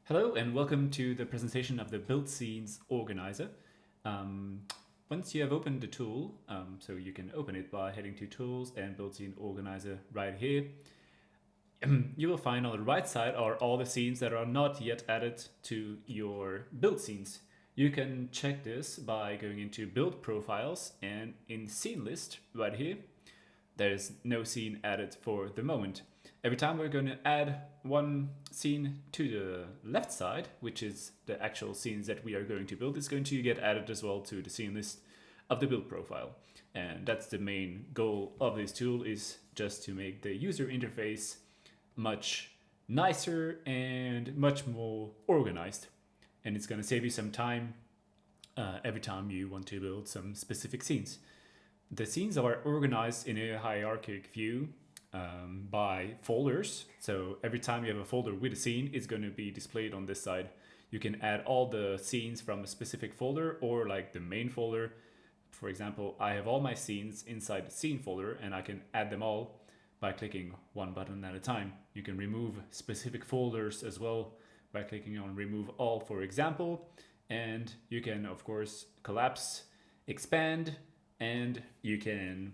Hello and welcome to the presentation of the BuildScenesOrganizer. Once you have opened the tool, so you can open it by heading to Tools and BuildSceneOrganizer right here. You will find on the right side are all the scenes that are not yet added to your build scenes. You can check this by going into Build Profiles and in Scene List right here. There's no scene added for the moment. Every time we're going to add one scene to the left side, which is the actual scenes that we are going to build, is going to get added as well to the scene list of the build profile. And that's the main goal of this tool, is just to make the user interface much nicer and much more organized. And it's going to save you some time every time you want to build some specific scenes. The scenes are organized in a hierarchic view by folders. So every time you have a folder with a scene, it's going to be displayed on this side. You can add all the scenes from a specific folder or like the main folder. For example, I have all my scenes inside the scene folder and I can add them all by clicking one button at a time. You can remove specific folders as well by clicking on remove all, for example. And you can, of course, collapse, expand, and you can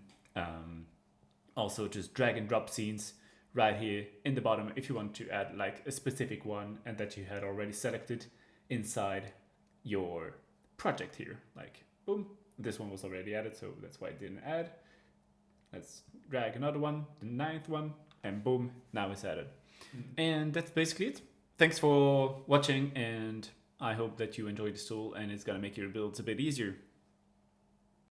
also just drag and drop scenes right here in the bottom if you want to add like a specific one and that you had already selected inside your project here. Like, boom, this one was already added, so that's why it didn't add. Let's drag another one, the 9th one, and boom, now it's added. And that's basically it. Thanks for watching, and I hope that you enjoyed this tool and it's gonna make your builds a bit easier.